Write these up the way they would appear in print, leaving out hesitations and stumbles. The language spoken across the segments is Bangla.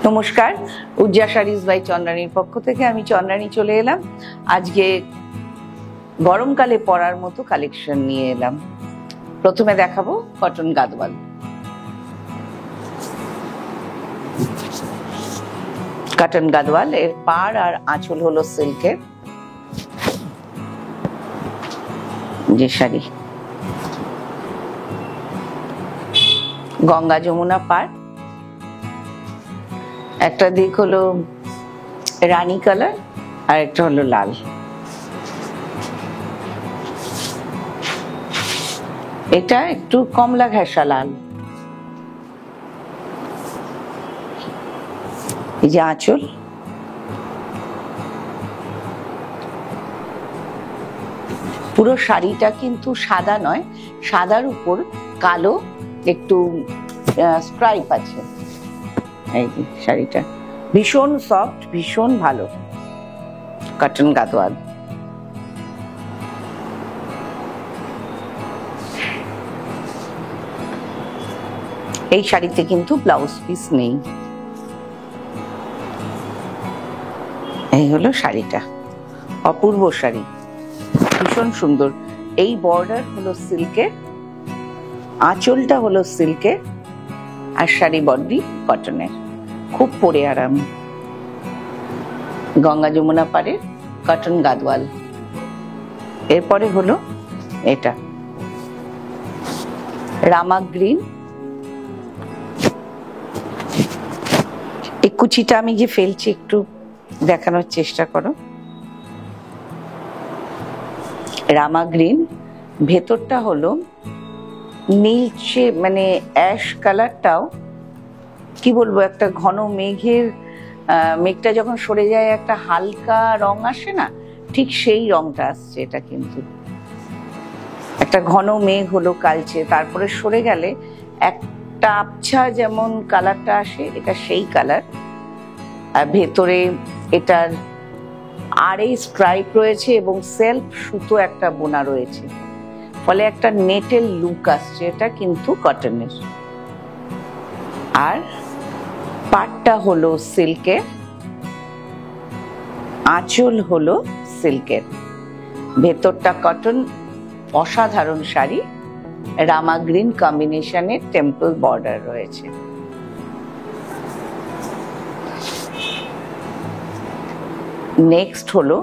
নমস্কার, উজ্জা শাড়িজ বাই চন্দ্রানীর পক্ষ থেকে আমি চন্দ্রানী চলে এলাম। আজকে গরমকালে পরার মতো কালেকশন নিয়ে এলাম। প্রথমে দেখাবো কটন গাদওয়াল। কটন গাদওয়াল এর পাড় আর আঁচল হলো সিল্কের যে শাড়ি, গঙ্গা যমুনা পাড়। একটা দিক হলো রানী কালার আর একটা হলো লাল। এটা একটু কমলা ঘেঁষা লাল। এই যে আঁচল, পুরো শাড়িটা কিন্তু সাদা নয়, সাদার উপর কালো একটু স্ট্রাইপ আছে। এই যে শাড়িটা ভীষণ সফট, ভীষণ ভালো কটন গাদওয়াল। এই শাড়িতে কিন্তু ব্লাউজ পিস নেই। এই হলো শাড়িটা, অপূর্ব শাড়ি, ভীষণ সুন্দর। এই বর্ডার হলো সিল্কের, আঁচলটা হলো সিল্কের, আর শাড়ি বডি কটনের, খুব পরে আরাম। গঙ্গা যমুনা পাড়ের কটন গাদওয়াল। এরপরে হলো এটা রামা গ্রিন। এই কুচিটা আমি যে ফেলছি একটু দেখানোর চেষ্টা করো। রামা গ্রিন, ভেতরটা হলো নীলচে, মানে অ্যাশ কালারটাও কি বলবো, একটা ঘন মেঘটা যখন সরে যায় একটা হালকা রং আসে না, ঠিক সেই রংটা আসছে। এটা কিন্তু একটা ঘন মেঘ হলো কালচে, তারপরে সরে গেলে একটা আবছা যেমন কালারটা আসে, এটা সেই কালার। আর ভেতরে এটার আড়ে স্ট্রাইপ রয়েছে এবং সেলফ সুতো একটা বোনা রয়েছে, ফলে একটা নেটের লুক আসছে। এটা কিন্তু কটনের। আর পাটটা হলো সিল্কের, আঁচল হলো সিল্কের, ভেতরটা কটন। অসাধারণ শাড়ি, রামা গ্রিন কম্বিনেশনের টেম্পল বর্ডার রয়েছে। নেক্সট হলো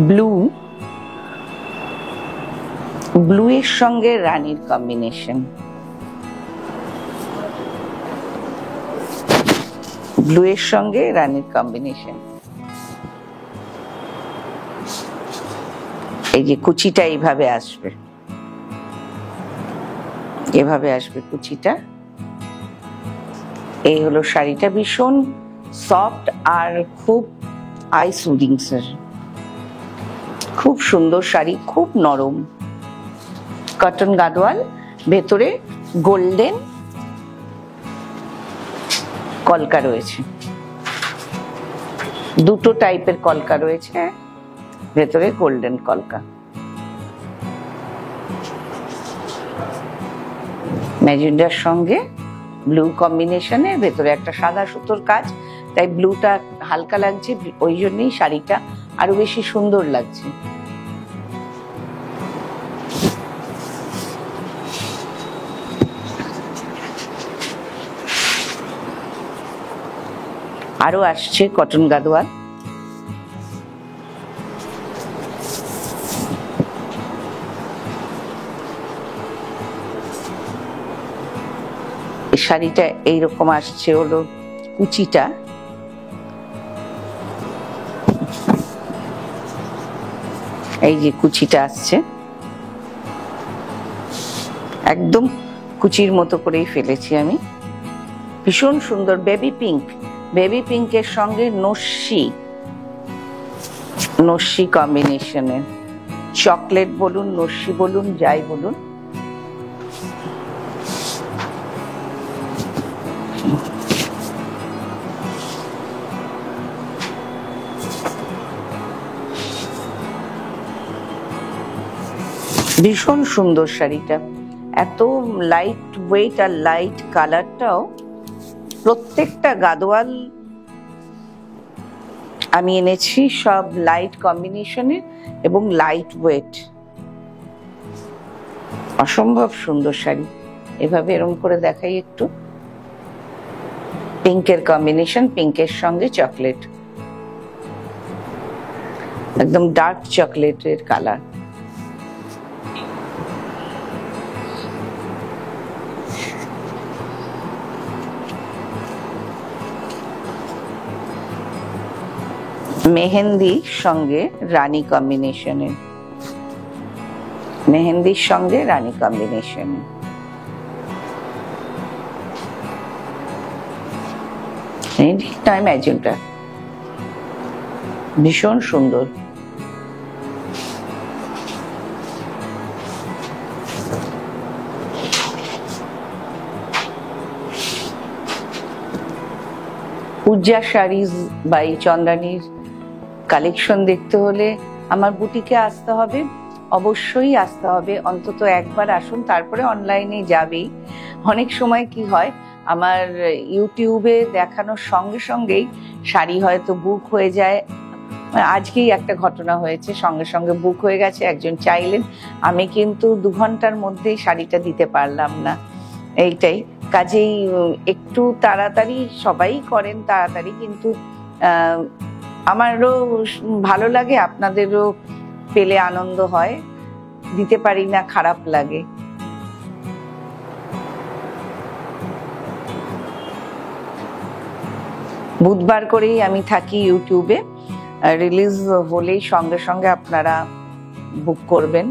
ব্লু, ব্লু এর সঙ্গে রানীর কম্বিনেশন। ব্লু এর সঙ্গে রানীর কম্বিনেশন। এই যে কুচিটা এইভাবে আসবে, এভাবে আসবে কুচিটা। এই হলো শাড়িটা, ভীষণ সফট আর খুব আই সুদিংস এর, খুব সুন্দর শাড়ি, খুব নরম। কটন গাদওয়াল, ভেতরে গোল্ডেন কলকা রয়েছে, দুটো টাইপের কলকা রয়েছে, ভেতরে গোল্ডেন কলকা। ম্যাজেন্ডার সঙ্গে ব্লু কম্বিনেশনে, ভেতরে একটা সাদা সুতোর কাজ, তাই ব্লুটা হালকা লাগছে, ওই জন্যই শাড়িটা আরো বেশি সুন্দর লাগছে। আরো আসছে কটন গাদওয়াল। শাড়িটা এইরকম আসছে, হলো কুচিটা এই যে কুচিটা আসছে, একদম কুচির মতো করেই ফেলেছি আমি। ভীষণ সুন্দর বেবি পিঙ্ক, বেবি পিঙ্কের সঙ্গে নস্যি কম্বিনেশনের, চকলেট বলুন, নস্যি বলুন, যাই বলুন। ভীষণ সুন্দর শাড়িটা, এত লাইট ওয়েট আর লাইট কালারটাও প্রত্যেকটা গাদোয়াল আমি এনেছি সব লাইট কম্বিনেশনের এবং লাইট ওয়েট। অসম্ভব সুন্দর শাড়ি। এভাবে এরকম করে দেখাই একটু। পিঙ্কের কম্বিনেশন, পিঙ্কের সঙ্গে চকলেট, একদম ডার্ক চকলেটের কালার। মেহেন্দির সঙ্গে রানী কম্বিনেশনের, মেহেন্দির সঙ্গে রানী কম্বিনেশন। ম্যাজেন্টা ভীষণ সুন্দর। পূজা শাড়িজ বাই চন্দ্রানীর কালেকশন দেখতে হলে আমার বুটিকে আসতে হবে, অবশ্যই আসতে হবে। অন্তত একবার আসুন, তারপরে অনলাইনে যাবেই। অনেক সময় কি হয়, আমার ইউটিউবে দেখানোর সঙ্গে সঙ্গেই শাড়ি হয়তো বুক হয়ে যায়। আজকেই একটা ঘটনা হয়েছে, সঙ্গে সঙ্গে বুক হয়ে গেছে, একজন চাইলেন, আমি কিন্তু 2 ঘন্টার মধ্যেই শাড়িটা দিতে পারলাম না। এইটাই কাজেই একটু তাড়াতাড়ি, সবাই করেন তাড়াতাড়ি, কিন্তু আমারও ভালো লাগে, আপনাদেরও পেলে আনন্দ হয়। দিতে পারি না, খারাপ লাগে। বুধবার করেই আমি থাকি ইউটিউবে, রিলিজ হলেই সঙ্গে সঙ্গে আপনারা বুক করবেন।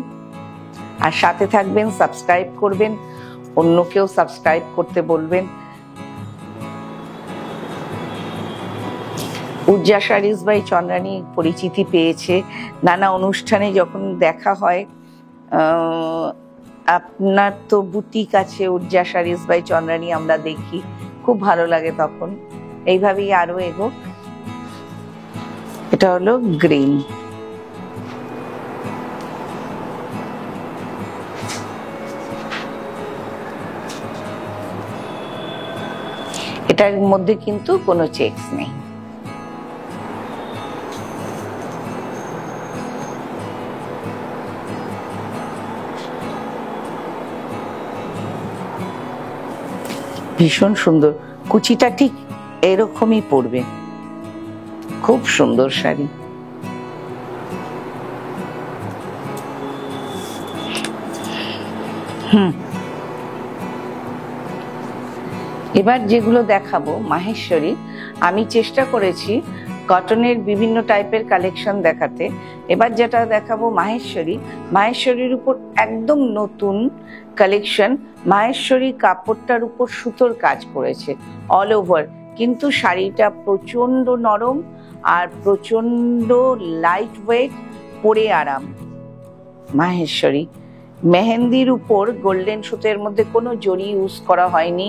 আর সাথে থাকবেন, সাবস্ক্রাইব করবেন, অন্যকেও সাবস্ক্রাইব করতে বলবেন। পূজা শাড়িজ বাই চন্দ্রানী পরিচিতি পেয়েছে নানা অনুষ্ঠানে, যখন দেখা হয়। আপনার তো বুটিক আছে পূজা শাড়িজ বাই চন্দ্রানী, আমরা দেখি, খুব ভালো লাগে তখন। এইভাবেই আরো এগোক। এটা হলো গ্রিন, এটার মধ্যে কিন্তু কোনো চেকস নেই। ভীষণ সুন্দর, কুচিটা ঠিক এরকমই পড়বে, খুব সুন্দর শাড়ি। এবার যেগুলো দেখাবো মাহেশ্বরী, আমি চেষ্টা করেছি কটনের বিভিন্ন টাইপের কালেকশন দেখাতে। এবার যেটা দেখাবো মাহেশ্বরী, মাহেশ্বরীর উপর একদম নতুন কালেকশন। মাহেশ্বরী কাপড়টার উপর সুতোর কাজ করেছে অল ওভার, কিন্তু শাড়িটা প্রচন্ড নরম আর প্রচন্ড লাইট ওয়েট, পরে আরাম। মাহেশ্বরী মেহেন্দির উপর গোল্ডেন সুতোর মধ্যে কোনো জরি ইউজ করা হয়নি,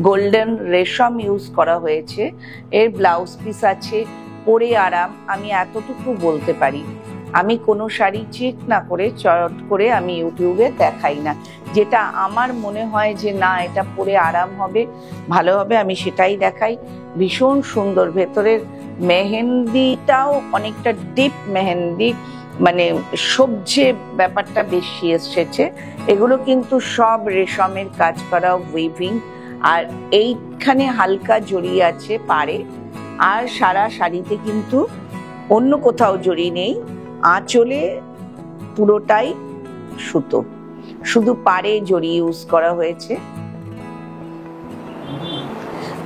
গোল্ডেন রেশম ইউজ করা হয়েছে। এর ব্লাউজ পিস আছে, পরে আরাম। আমি এতটুকু বলতে পারি, আমি কোনো শাড়ি চেক না করে চট করে আমি ইউটিউবে দেখাই না। যেটা আমার মনে হয় যে না এটা পরে আরাম হবে, ভালো হবে, আমি সেটাই দেখাই। ভীষণ সুন্দর, ভেতরের মেহেন্দিটাও অনেকটা ডিপ মেহেন্দি, মানে সবজে ব্যাপারটা বেশি এসেছে। এগুলো কিন্তু সব রেশমের কাজ করা, উইভিং, আর এইখানে হালকা জড়ি আছে পাড়ে। আর সারা শাড়িতে কিন্তু অন্য কোথাও জড়ি নেই, আঁচলে পুরোটাই সুতো, শুধু পাড়ে জড়ি ইউজ করা হয়েছে।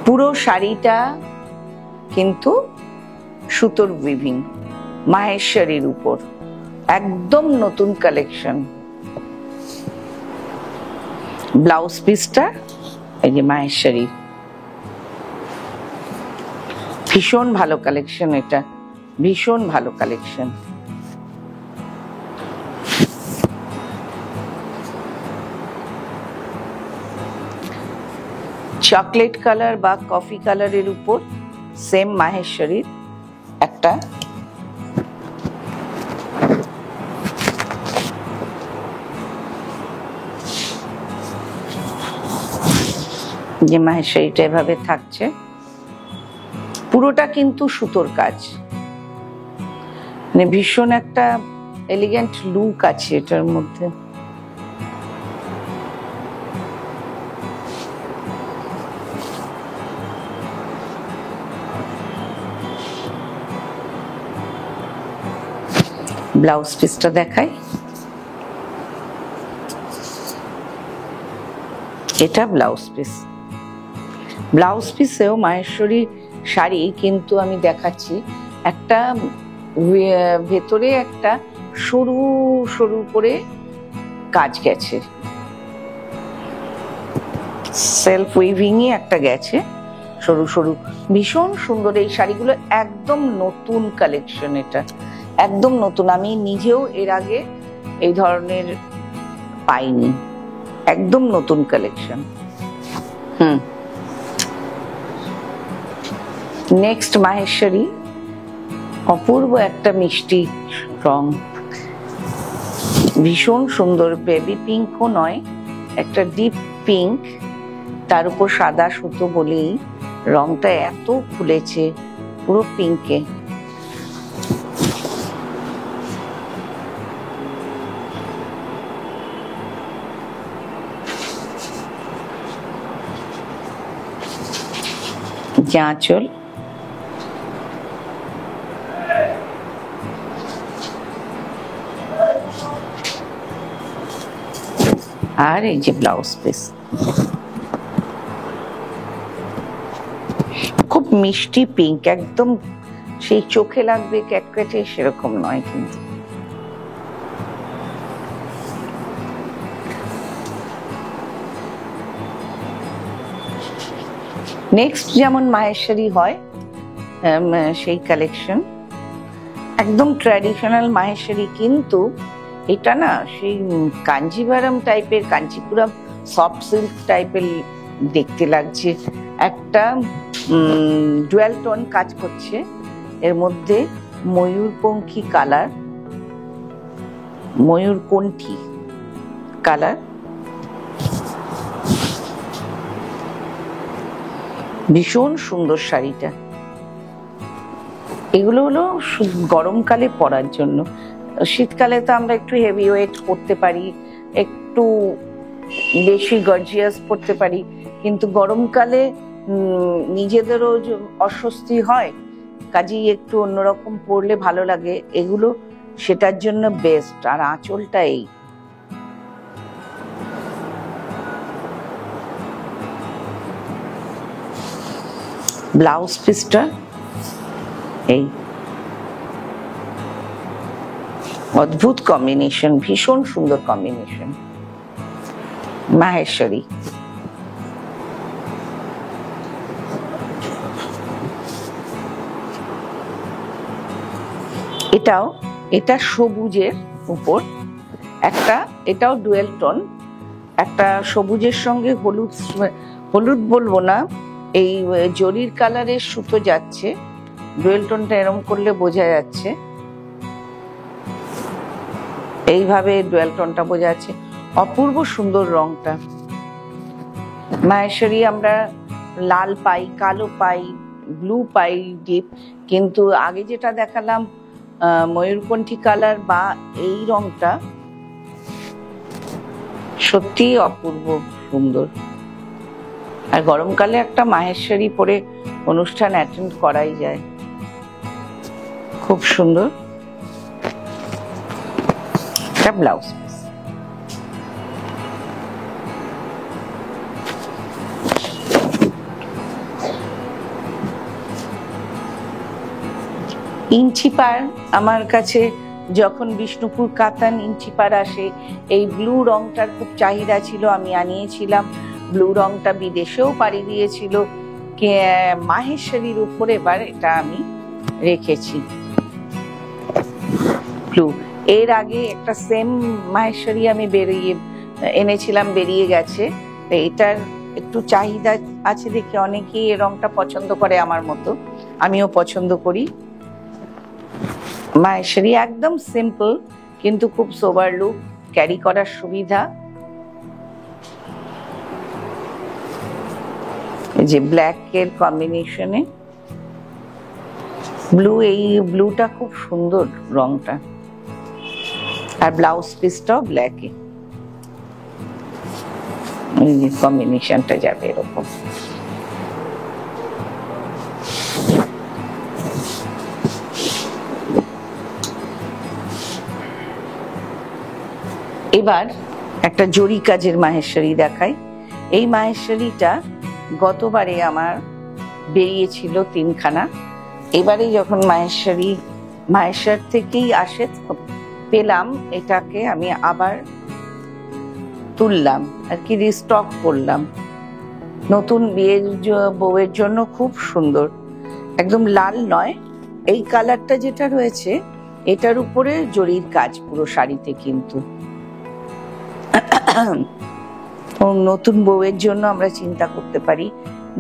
পুরো শাড়িটা কিন্তু সুতোর উইভিং, মাহেশ্বরীর উপর একদম নতুন কালেকশন। ব্লাউজ পিসটা এই যে মাহেশ্বরী, ভীষণ ভালো কালেকশন, এটা ভীষণ ভালো কালেকশন। চকলেট কালার বা কফি কালারের উপর সেম মাহেশ্বরীর একটা যে মাহেশ্বরীটা এভাবে থাকছে, পুরোটা কিন্তু সুতোর কাজ, মানে ভীষণ একটা এলিগেন্ট লুক আছে এটার মধ্যে। ব্লাউজ পিসটা দেখাই, এটা ব্লাউজ পিস। ব্লাউজ পিসেও মাহেশ্বরী শাড়ি, কিন্তু আমি দেখাচ্ছি একটা ভেতরে একটা সরু সরু করে কাজ গেছে, সেলফ উইভিংই একটা গেছে সরু সরু, ভীষণ সুন্দর। এই শাড়িগুলো একদম নতুন কালেকশন, এটা একদম নতুন, আমি নিজেও এর আগে এই ধরনের পাইনি, একদম নতুন কালেকশন। নেক্সট মাহেশ্বরী, অপূর্ব একটা মিষ্টি রং, ভীষণ সুন্দর, বেবি পিঙ্কও নয়, একটা ডিপ পিঙ্ক, তার উপর সাদা সুতো বলেই রংটা এত খুলেছে, পুরো পিঙ্কে। আঁচল, আর এই যে ব্লাউজ পিস, খুব মিষ্টি পিঙ্ক, একদম সেই চোখে লাগবে ক্যাটকেটে সেরকম নয় কিন্তু। নেক্সট যেমন মাহেশ্বরী হয় সেই কালেকশন, একদম ট্র্যাডিশনাল মাহেশ্বরী, কিন্তু এটা না সেই কাঞ্জিভারম টাইপের, কাঞ্চিপুরম সফট সিল্ক টাইপের দেখতে লাগছে। একটা ডুয়াল টোন কাজ করছে এর মধ্যে, ময়ূরপঙ্খী কালার, ময়ূরকণ্ঠী কালার, ভীষণ সুন্দর শাড়িটা। এগুলো হলো গরমকালে পরার জন্য, শীতকালে তো আমরা একটু হেভি ওয়েট পরতে পারি, একটু বেশি গর্জিয়াস পরতে পারি, কিন্তু গরমকালে নিজেদেরও অস্বস্তি হয়, কাজেই একটু অন্যরকম পরলে ভালো লাগে, এগুলো সেটার জন্য বেস্ট। আর আঁচলটা এই ব্লাউজ পিসটা এই অদ্ভুত কম্বিনেশন, ভীষণ সুন্দর কম্বিনেশন। মাহেশ্বরী, এটা সবুজের উপর একটা, এটাও ডুয়েল টোন, একটা সবুজের সঙ্গে হলুদ, হলুদ বলবো না, এই জরির কালারের সুতো যাচ্ছে, ডুয়েল টোনটা এরকম করলে বোঝা যাচ্ছে, এইভাবে ডুয়েল টোনটা বোঝা যাচ্ছে, অপূর্ব সুন্দর রংটা। মাহেশ্বরী আমরা লাল পাই, কালো পাই, ব্লু পাই ডিপ, কিন্তু আগে যেটা দেখালাম ময়ূরকণ্ঠী কালার বা এই রংটা সত্যি অপূর্ব সুন্দর। আর গরমকালে একটা মাহেশ্বরী পরে অনুষ্ঠান অ্যাটেন্ড করাই যায়, খুব সুন্দর। একটা ব্লাউজ পিস, ইঞ্চি পার আমার কাছে যখন বিষ্ণুপুর কাতান ইঞ্চি পার আসে, এই ব্লু রংটার খুব চাহিদা ছিল, আমি আনিয়েছিলাম। ব্লু রংটা বিদেশেও পাড়ি দিয়েছিল, মাহেশ্বরীর উপরে এবার এটা আমি রেখেছি ব্লু। এর আগে একটা সেম মাহেশ্বরী আমি এনেছিলাম, বেরিয়ে গেছে, এটার একটু চাহিদা আছে দেখে অনেকেই এই রংটা পছন্দ করে, আমার মতো আমিও পছন্দ করি। মাহেশ্বরী একদম সিম্পল কিন্তু খুব সোবার লুক, ক্যারি করার সুবিধা। যে ব্ল্যাক এর কম্বিনেশনে ব্লু, এই ব্লুটা খুব সুন্দর রংটা, আর ব্লাউজ পিসটাও ব্ল্যাকে, এই যে কম্বিনেশনটা যাবে এরকম। এবার একটা জরি কাজের মাহেশ্বরী দেখাই। এই মাহেশ্বরীটা গতবারে আমার বেরিয়েছিল 3খানা, এবারে যখন মাহেশ্বর থেকেই আসে পেলাম, এটাকে আমি আবার তুললাম আর কি, রিস্টক করলাম। নতুন বিয়ের বউয়ের জন্য খুব সুন্দর, একদম লাল নয়, এই কালারটা যেটা রয়েছে এটার উপরে জরির কাজ পুরো শাড়িতে, কিন্তু নতুন বউয়ের জন্য আমরা চিন্তা করতে পারি,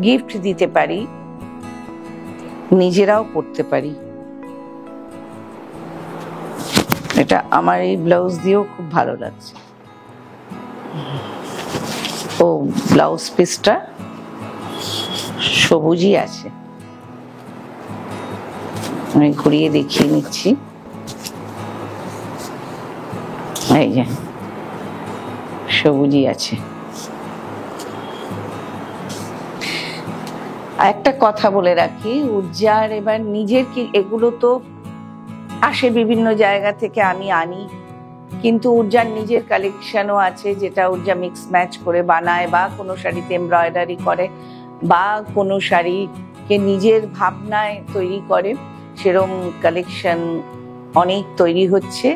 গিফট দিতে পারি, নিজেরাও পরতে পারি। এটা আমার এই ব্লাউজ দিয়েও খুব ভালো লাগছে। ও ব্লাউজ পিসটা সবুজই আছে, আমি ঘুরিয়ে দেখিয়ে নিচ্ছি। এই যে সবুজই আছে। একটা কথা বলে রাখি, উজ্জার এবার নিজের কি, এগুলো তো আসে বিভিন্ন জায়গা থেকে, আমি আনি, কিন্তু উজ্জার নিজের কালেকশনও আছে যেটা উজ্জা মিক্স ম্যাচ করে বানায়, বা কোনো শাড়িতে এমব্রয়ডারি করে, বা কোনো শাড়িকে নিজের ভাবনায় তৈরি করে, সেরকম কালেকশন অনেক তৈরি হচ্ছে।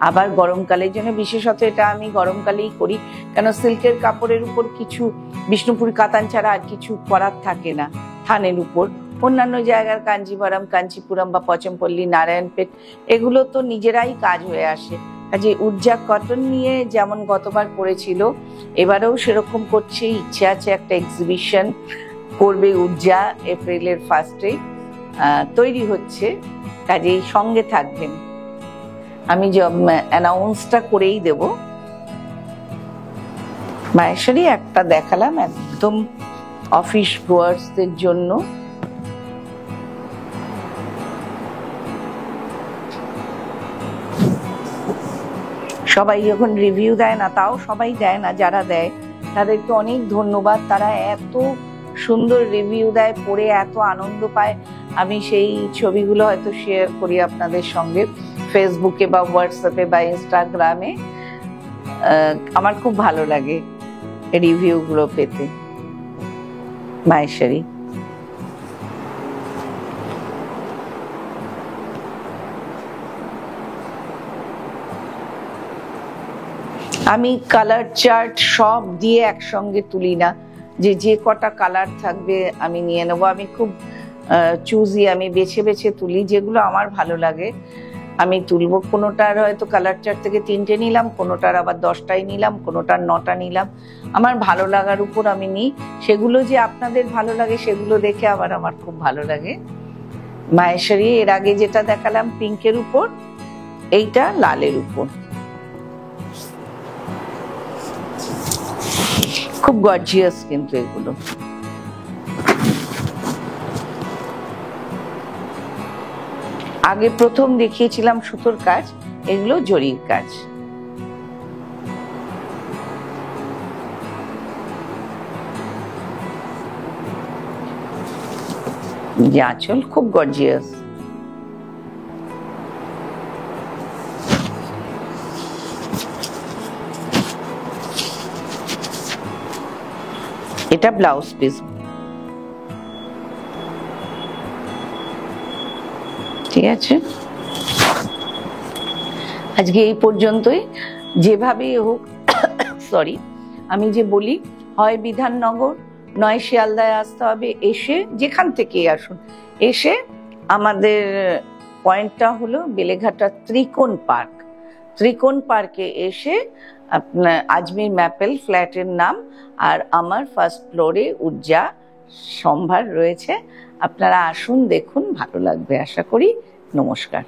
আবার গরমকালের জন্য বিশেষত এটা আমি গরমকালেই করি, কেন সিল্কের কাপড়ের উপর কিছু বিষ্ণুপুরি কাতান ছাড়া আর কিছু করার থাকে না থানের উপর। অন্যান্য জায়গার কাঞ্জিভরম, কাঞ্চিপুরম বা পচমপল্লী, নারায়ণপেট, এগুলো তো নিজেরাই কাজ হয়ে আসে। কাজে উজ্জা কটন নিয়ে যেমন গতবার করেছিল, এবারেও সেরকম করছে, ইচ্ছে আছে একটা এক্সিবিশন করবে উজ্জা, এপ্রিলের 1 তৈরি হচ্ছে, কাজেই সঙ্গে থাকবেন। আমি অ্যানাউন্সটা করেই দেব। মাহেশ্বরী একটা দেখালাম একদম অফিস গোয়ার্সদের জন্য। সবাই যখন রিভিউ দেয় না, তাও সবাই দেয় না, যারা দেয় তাদেরকে অনেক ধন্যবাদ। তারা এত সুন্দর রিভিউ দেয়, পড়ে এত আনন্দ পায়। আমি সেই ছবিগুলো হয়তো শেয়ার করি আপনাদের সঙ্গে ফেসবুকে বা হোয়াটসঅ্যাপে বা ইনস্টাগ্রামে। আমার খুব ভালো লাগে রিভিউ গুলো পেতে। মাহেশ্বরী আমি কালার চার্ট সব দিয়ে একসঙ্গে তুলি না, যে কটা কালার থাকবে আমি নিয়ে নেবো। আমি খুব চুজি, আমি বেছে বেছে তুলি, যেগুলো আমার ভালো লাগে আমি তুলবো। কোনোটার হয়তো কালার চার্ট থেকে 3টে নিলাম, কোনোটার আবার 10টাই নিলাম, কোনোটার 9টা নিলাম। আমার ভালো লাগার উপর আমি নিই, সেগুলো যে আপনাদের ভালো লাগে সেগুলো দেখে আবার আমার খুব ভালো লাগে। মাহেশ্বরী এর আগে যেটা দেখালাম পিঙ্কের উপর, এইটা লালের উপর, খুব গর্জিয়াস কিন্তু এগুলো। আগে প্রথম দেখিয়েছিলাম সুতোর কাজ, এগুলো জরির কাজ। আঁচল খুব গর্জিয়াস। এটা ব্লাউজ পিস, ঠিক আছে। আজকে এই পর্যন্তই। যেভাবে হোক, সরি, আমি যে বলি, হয় বিধাননগর নয় শিয়ালদায় আসতে হবে, এসে যেখান থেকে আসুন, এসে আমাদের পয়েন্টটা হলো বেলেঘাটা ত্রিকোণ পার্ক। ত্রিকোণ পার্কে এসে আপনার আজমির ম্যাপেল ফ্ল্যাটের নাম, আর আমার ফার্স্ট ফ্লোরে উজ্জা সম্ভার রয়েছে। আপনারা আসুন, দেখুন, ভালো লাগবে আশা করি। নমস্কার।